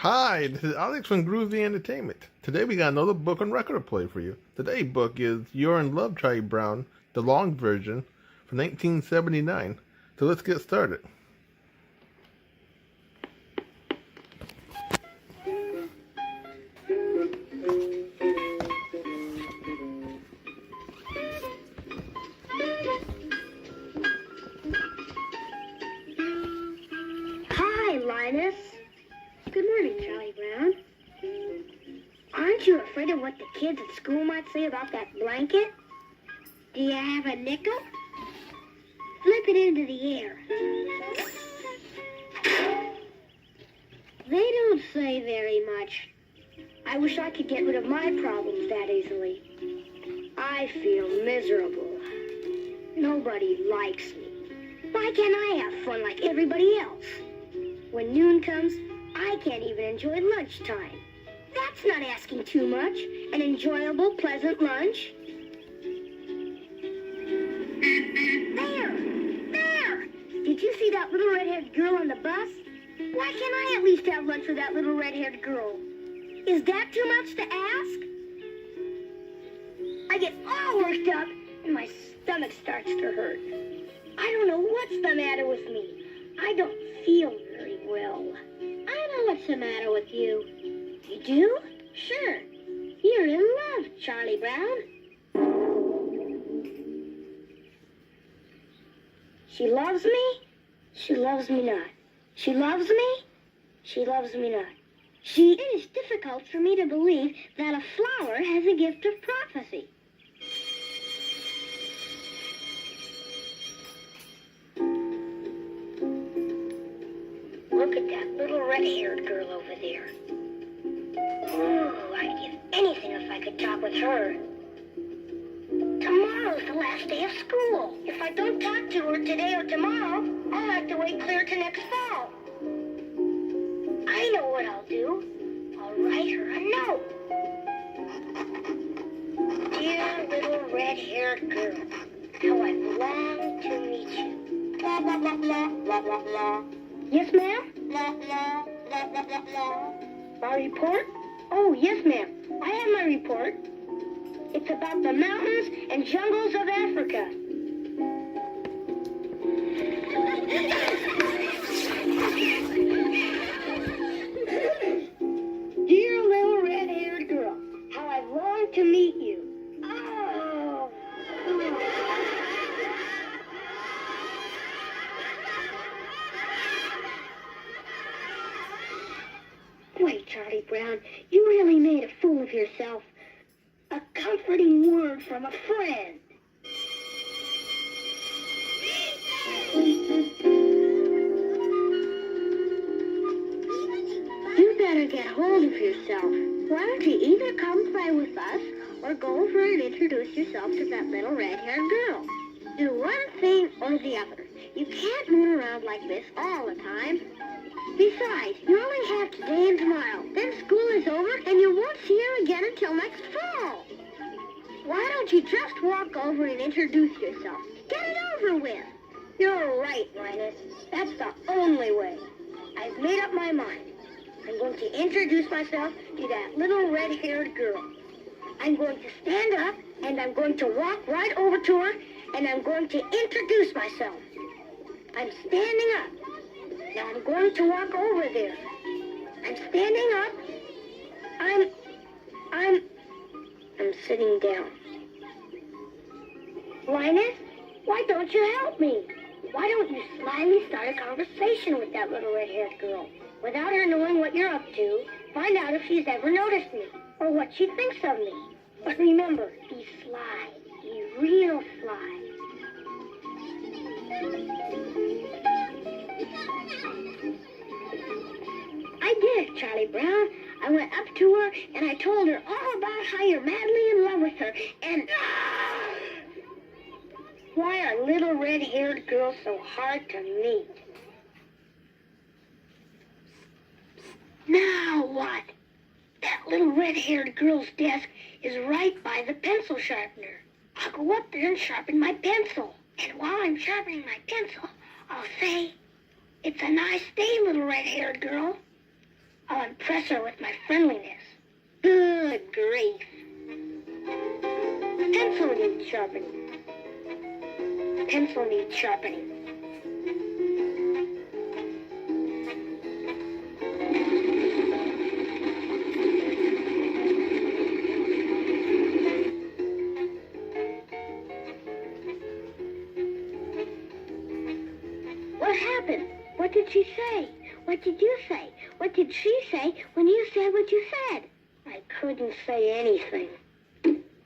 Hi, this is Alex from Groovy Entertainment. Today we got another book on record to play for you. Today's book is You're in Love, Charlie Brown, the long version from 1979. So let's get started. Hi, Linus. Good morning, Charlie Brown. Aren't you afraid of what the kids at school might say about that blanket? Do you have a nickel? Flip it into the air. They don't say very much. I wish I could get rid of my problems that easily. I feel miserable. Nobody likes me. Why can't I have fun like everybody else? When noon comes, I can't even enjoy lunchtime. That's not asking too much. An enjoyable, pleasant lunch. There! There! Did you see that little red-haired girl on the bus? Why can't I at least have lunch with that little red-haired girl? Is that too much to ask? I get all worked up and my stomach starts to hurt. I don't know what's the matter with me. I don't feel very well. I know what's the matter with you. You do? Sure. You're in love, Charlie Brown. She loves me. She loves me not. She loves me. She loves me not. It is difficult for me to believe that a flower has a gift of prophecy. Look at that little red-haired girl over there. Oh, I'd give anything if I could talk with her. Tomorrow's the last day of school. If I don't talk to her today or tomorrow, I'll have to wait clear to next fall. I know what I'll do. I'll write her a note. Dear little red-haired girl, how I long to meet you. Blah, blah, blah, blah, blah, blah, blah. Yes, ma'am? Blah, blah, blah, blah, blah, blah. My report? Oh, yes, ma'am. I have my report. It's about the mountains and jungles of Africa. Dear little red-haired girl, how I've longed to meet you. Oh. Wait, Charlie Brown, you really made a fool of yourself. A comforting word from a friend. You better get hold of yourself. Why don't you either come play with us or go over and introduce yourself to that little red-haired girl? Do one thing or the other. You can't moon around like this all the time. Besides, you only have today and tomorrow. Then school is over and you won't see her again until next fall. Why don't you just walk over and introduce yourself? Get it over with. You're right, Linus. That's the only way. I've made up my mind. I'm going to introduce myself to that little red-haired girl. I'm going to stand up and I'm going to walk right over to her and I'm going to introduce myself. I'm standing up. Now I'm going to walk over there. I'm standing up. I'm sitting down. Linus, why don't you help me? Why don't you slyly start a conversation with that little red-haired girl? Without her knowing what you're up to, find out if she's ever noticed me or what she thinks of me. But remember, be sly. Be real sly. I did it, Charlie Brown. I went up to her and I told her all about how you're madly in love with her and... Why are little red-haired girls so hard to meet? Now what? That little red-haired girl's desk is right by the pencil sharpener. I'll go up there and sharpen my pencil. And while I'm sharpening my pencil, I'll say, "It's a nice day, little red-haired girl." I'll impress her with my friendliness. Good grief. Pencil needs sharpening. Pencil needs sharpening. What happened? What did she say? What did you say? What did she say when you said what you said? I couldn't say anything.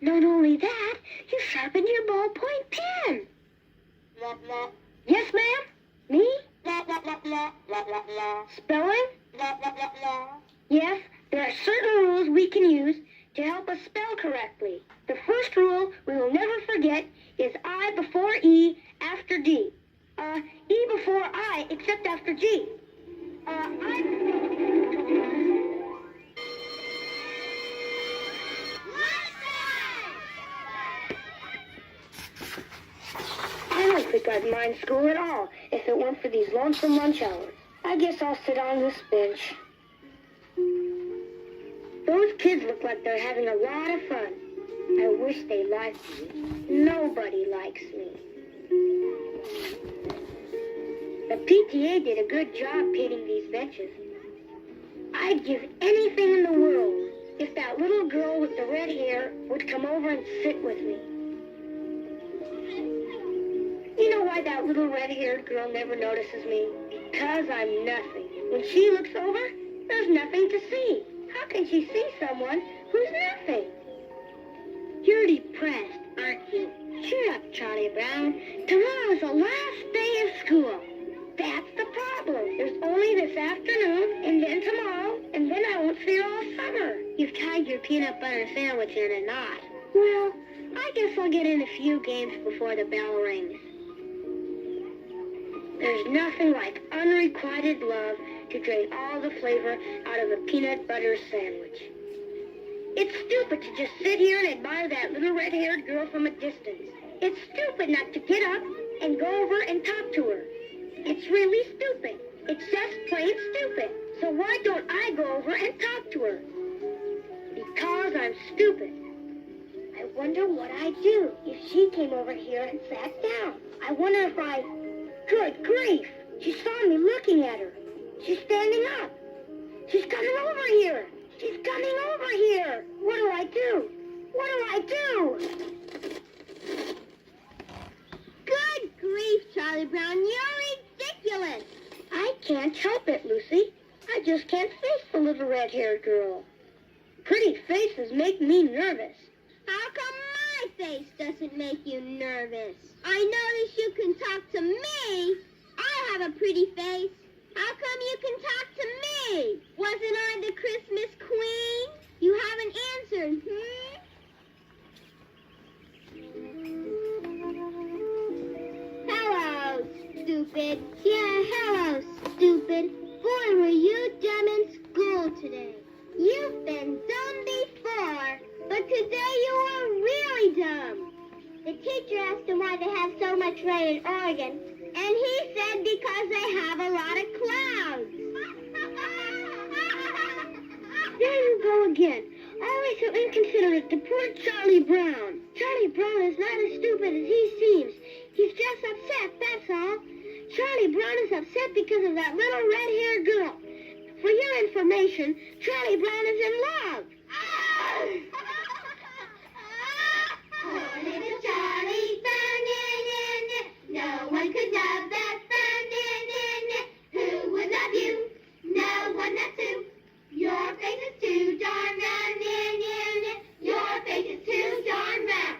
Not only that, you sharpened your ballpoint pen. Blah, blah. Yes, ma'am? Me? Blah, blah, blah, blah, blah, blah, blah. Spelling? Blah, blah, blah, blah. Yes, there are certain rules we can use to help us spell correctly. The first rule we will never forget is I before E after D. E before I except after G. I don't think I'd mind school at all if it weren't for these lonesome lunch hours. I guess I'll sit on this bench. Those kids look like they're having a lot of fun. I wish they liked me. Nobody likes me. The PTA did a good job painting these benches. I'd give anything in the world if that little girl with the red hair would come over and sit with me. You know why that little red-haired girl never notices me? Because I'm nothing. When she looks over, there's nothing to see. How can she see someone who's nothing? You're depressed, aren't you? Cheer up, Charlie Brown. Tomorrow's the last day of school. That's the problem. There's only this afternoon, and then tomorrow, and then I won't see her all summer. You've tied your peanut butter sandwich in a knot. Well, I guess I'll get in a few games before the bell rings. There's nothing like unrequited love to drain all the flavor out of a peanut butter sandwich. It's stupid to just sit here and admire that little red-haired girl from a distance. It's stupid not to get up and go over and talk to her. It's really stupid. It's just plain stupid. So why don't I go over and talk to her? Because I'm stupid. I wonder what I'd do if she came over here and sat down. I wonder if I... Good grief! She saw me looking at her. She's standing up. She's coming over here. She's coming over here. What do I do? What do I do? Good grief, Charlie Brown. You're ridiculous. I can't help it, Lucy. I just can't face the little red-haired girl. Pretty faces make me nervous. How come my face doesn't make you nervous? I notice you can talk to me. I have a pretty face. How come you can talk to me? Wasn't I the Christmas queen? You haven't answered, Hello, stupid. Yeah, hello, stupid. Boy, were you dumb in school today. You've been dumb before, but today you were really dumb. The teacher asked him why they have so much rain in Oregon, and he said because they have a lot of clouds. There you go again. Always so inconsiderate to poor Charlie Brown. Charlie Brown is not as stupid as he seems. He's just upset, that's all. Charlie Brown is upset because of that little red-haired girl. For your information, Charlie Brown is in love. Oh, little Charlie Brown, no one could love that Brown, who would love you? No one, that's who. Your face is too darn round, your face is too darn round.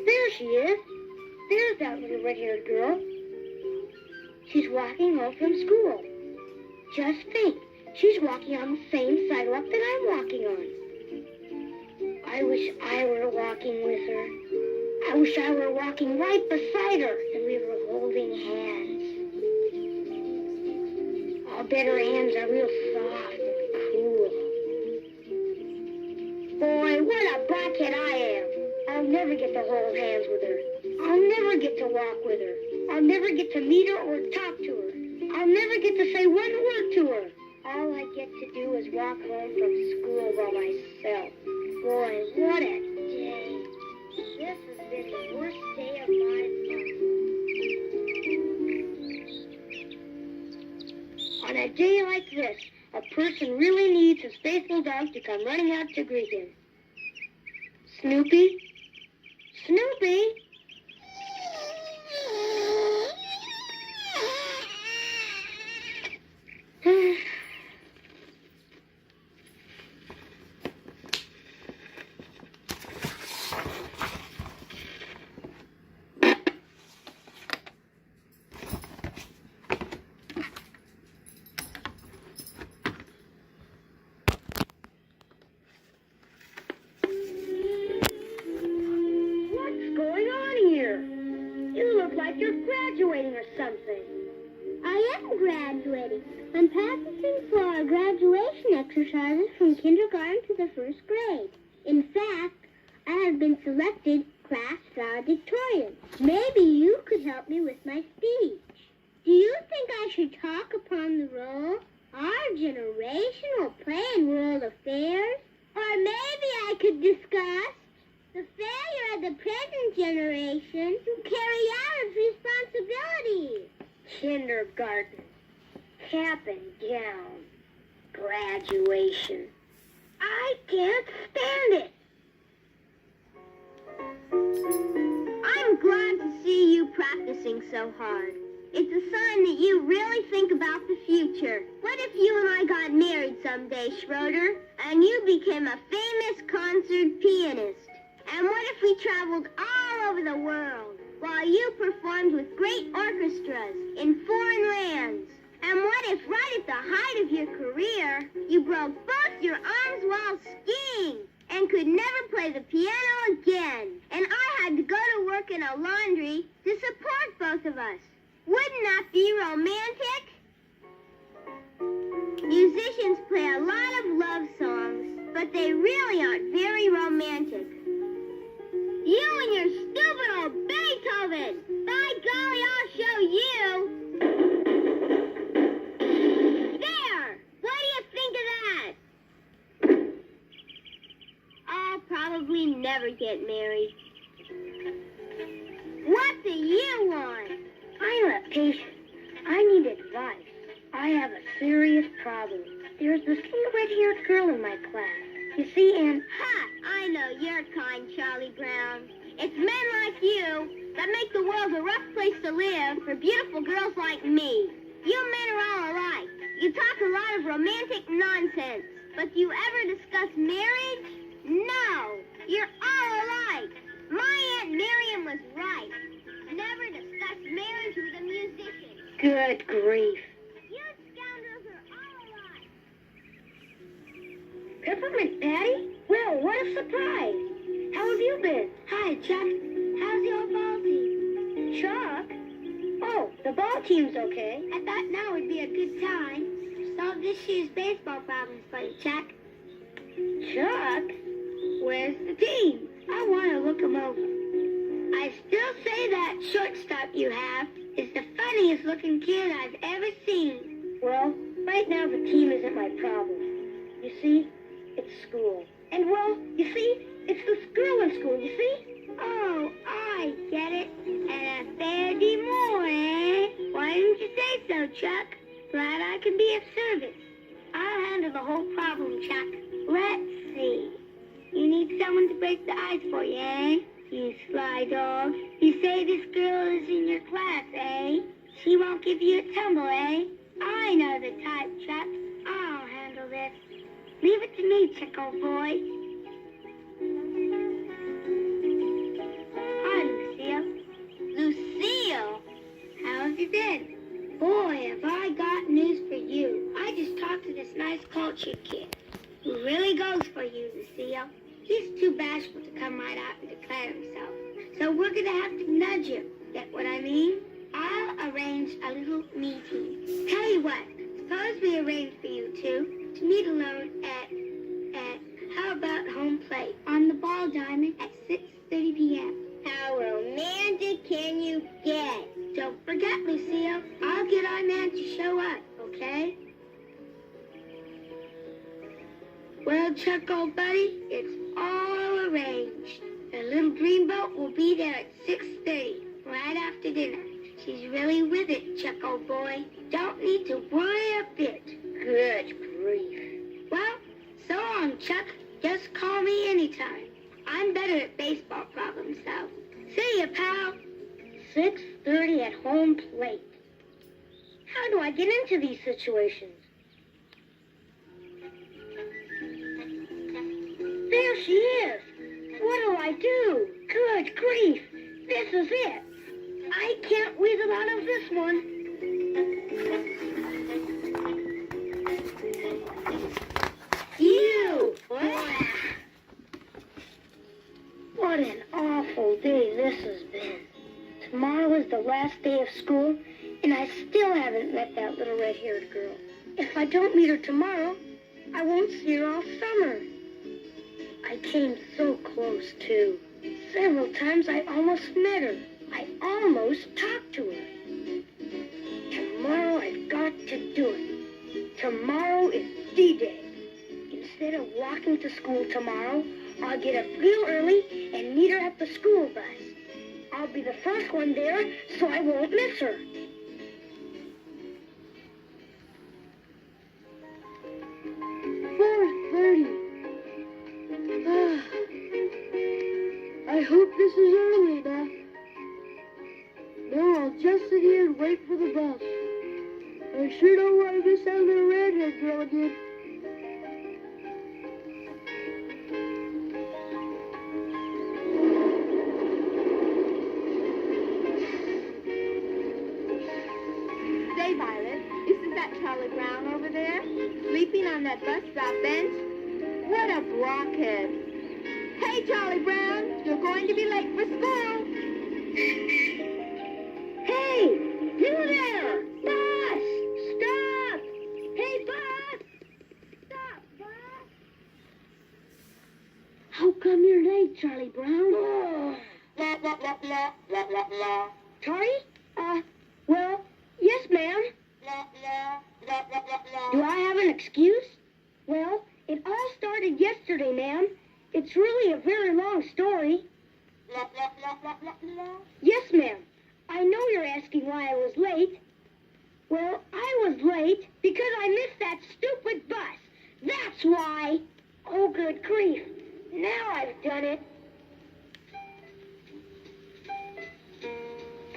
There she is. There's that little red-haired girl. She's walking home from school. Just think, she's walking on the same sidewalk that I'm walking on. I wish I were walking with her. I wish I were walking right beside her and we were holding hands. I'll bet her hands are real soft and cool. Boy, what a blockhead I am. I'll never get to hold hands with her. I'll never get to walk with her. I'll never get to meet her or talk to her. I'll never get to say one word to her. All I get to do is walk home from school by myself. Boy, what a day. This has been the worst day of my life. On a day like this, a person really needs his faithful dog to come running out to greet him. Snoopy? Snoopy? Like you're graduating or something. I am graduating. I'm practicing for our graduation exercises from kindergarten to the first grade. In fact, I have been selected class valedictorian. Maybe you could help me with my speech. Do you think I should talk upon the role our generation will play in world affairs? Or maybe I could discuss the failure of the present generation to carry out its responsibilities. Kindergarten. Cap and gown. Graduation. I can't stand it. I'm glad to see you practicing so hard. It's a sign that you really think about the future. What if you and I got married someday, Schroeder, and you became a famous concert pianist? And what if we traveled all over the world while you performed with great orchestras in foreign lands? And what if right at the height of your career, you broke both your arms while skiing and could never play the piano again? And I had to go to work in a laundry to support both of us. Wouldn't that be romantic? Musicians play a lot of love songs, but they really aren't very romantic. You and your stupid old Beethoven! By golly, I'll show you! There! What do you think of that? I'll probably never get married. What do you want? I'm a patient. I need advice. I have a serious problem. There's this little red-haired girl in my class. You see, and... Ha! I know your kind, Charlie Brown. It's men like you that make the world a rough place to live for beautiful girls like me. You men are all alike. You talk a lot of romantic nonsense. But do you ever discuss marriage? No. You're all alike. My Aunt Miriam was right. Never discuss marriage with a musician. Good grief. You scoundrels are all alike. Peppermint Patty? Well, what a surprise. How have you been? Hi, Chuck. How's your ball team? Chuck? Oh, the ball team's okay. I thought now would be a good time to solve this year's baseball problems for you, Chuck. Chuck? Where's the team? I want to look them over. I still say that shortstop you have is the funniest looking kid I've ever seen. Well, right now the team isn't my problem. You see, it's school. And well, you see, it's the school in school, you see? Oh, I get it. An affaire d'amour, eh? Why didn't you say so, Chuck? Glad I can be of service. I'll handle the whole problem, Chuck. Let's see. You need someone to break the ice for you, eh? You sly dog. You say this girl is in your class, eh? She won't give you a tumble, eh? I know the type, Chuck. I'll handle this. Leave it to me, Chuck, old boy. Hi, Lucille. Lucille? How have you been? Boy, have I got news for you. I just talked to this nice cultured kid who really goes for you, Lucille. He's too bashful to come right out and declare himself. So we're going to have to nudge him. Get what I mean? I'll arrange a little meeting. Tell you what, suppose we arrange for you two to meet alone at how about home plate on the ball diamond at 6:30 p.m. How romantic can you get? Don't forget, Lucille. I'll get our man to show up, okay? Well, Chuck, old buddy, it's all arranged. The little dreamboat will be there at 6:30, right after dinner. She's really with it, Chuck, old boy. Don't need to worry a bit. Good grief. Well, so long, Chuck. Just call me anytime. I'm better at baseball problems, though. See ya, pal. 6:30 at home plate. How do I get into these situations? There she is. What'll I do? Good grief. This is it. I can't weasel out of this one. You! What an awful day this has been. Tomorrow is the last day of school, and I still haven't met that little red-haired girl. If I don't meet her tomorrow, I won't see her all summer. I came so close, too. Several times I almost met her. I almost talked to her. Tomorrow I've got to do it. Tomorrow is D-Day. Instead of walking to school tomorrow, I'll get up real early and meet her at the school bus. I'll be the first one there, so I won't miss her. I hope this is early enough. No, I'll just sit here and wait for the bus. I sure don't want to miss that little redhead girl again. Say, Violet, isn't that Charlie Brown over there, sleeping on that bus stop bench? What a blockhead. Hey, Charlie Brown, you're going to be late for school. Hey, you there! Bus! Stop! Hey, bus! Stop, bus! How come you're late, Charlie Brown? Oh. Charlie? Well, yes, ma'am. Do I have an excuse? Well, it all started yesterday, ma'am. It's really a very long story. Yes, ma'am. I know you're asking why I was late. Well, I was late because I missed that stupid bus. That's why. Oh, good grief. Now I've done it.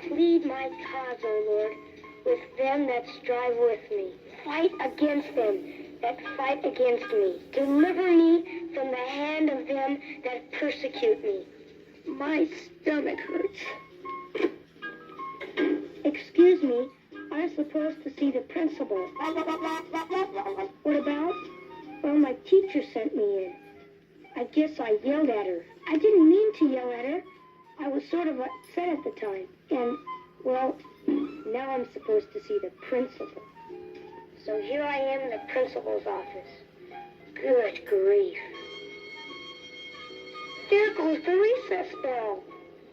Plead my cause, O Lord, with them that strive with me. Fight against them that fight against me. Deliver me from the hand of them that persecute me. My stomach hurts. Excuse me, I'm supposed to see the principal. What about? Well, my teacher sent me in. I guess I yelled at her. I didn't mean to yell at her. I was sort of upset at the time. And, well, now I'm supposed to see the principal. So here I am in the principal's office. Good grief. There goes the recess bell.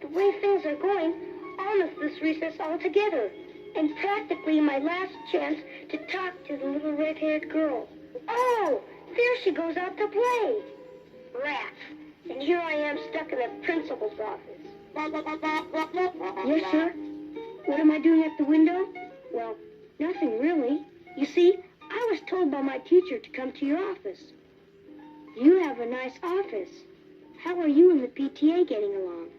The way things are going, I'll miss this recess altogether. And practically my last chance to talk to the little red-haired girl. Oh, there she goes out to play. Rats. And here I am stuck in the principal's office. Yes, sir? What am I doing at the window? Well, nothing really. You see, I was told by my teacher to come to your office. You have a nice office. How are you and the PTA getting along?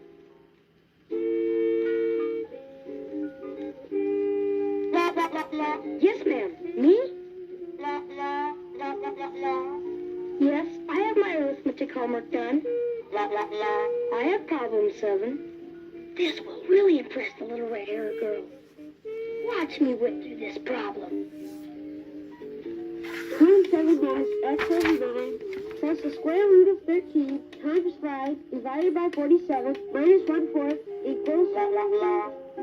Yes, ma'am. Me? Yes, I have my arithmetic homework done. I have problem 7. This will really impress the little red-haired girl. Watch me whip through this problem. 2 and 7 days, x over 9, plus the square root of 13 times 5 divided by 47 minus 1/4 equals...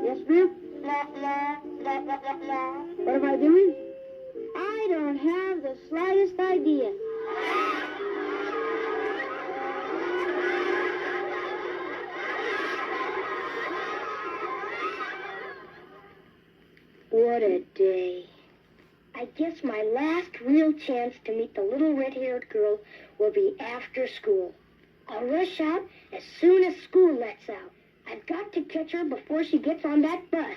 Yes, ma'am? What am I doing? I don't have the slightest idea. What a day. I guess my last real chance to meet the little red-haired girl will be after school. I'll rush out as soon as school lets out. I've got to catch her before she gets on that bus.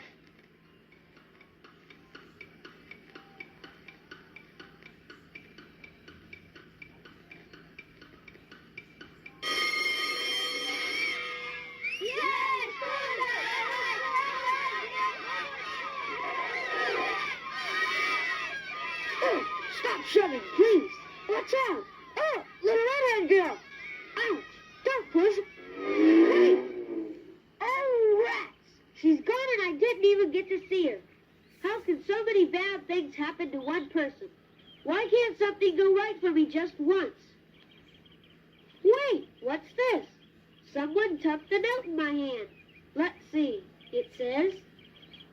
Oh, stop shoving, please. Watch out. Oh, little redhead girl. Ouch. Don't push. Wait. Oh, rats. She's gone and I didn't even get to see her. How can so many bad things happen to one person? Why can't something go right for me just once? Wait, what's this? Someone tucked a note in my hand. Let's see. It says,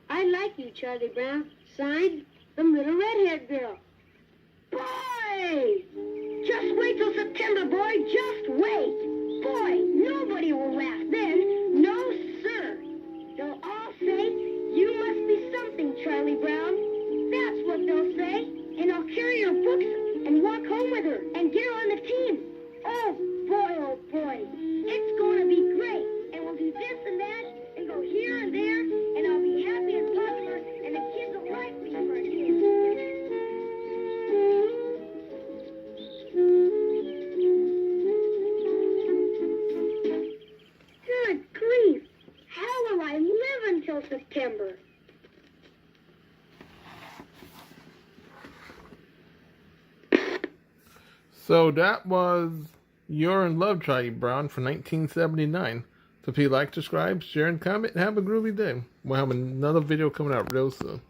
I like you, Charlie Brown. Signed, the little red-haired girl. Boy! Just wait till September, boy. Just wait. Boy, nobody will laugh then. No, sir. They'll all say, you must be something, Charlie Brown. That's what they'll say. And I'll carry her books and walk home with her and get her on the team. Oh, boy. It's going to be great. And we'll do this and that and go here and there. And I'll be happy and popular. And the kids will like me for a kid. Good grief. How will I live until September? So that was You're in Love, Charlie Brown from 1979. So if you like, subscribe, share, and comment, and have a groovy day. We'll have another video coming out real soon.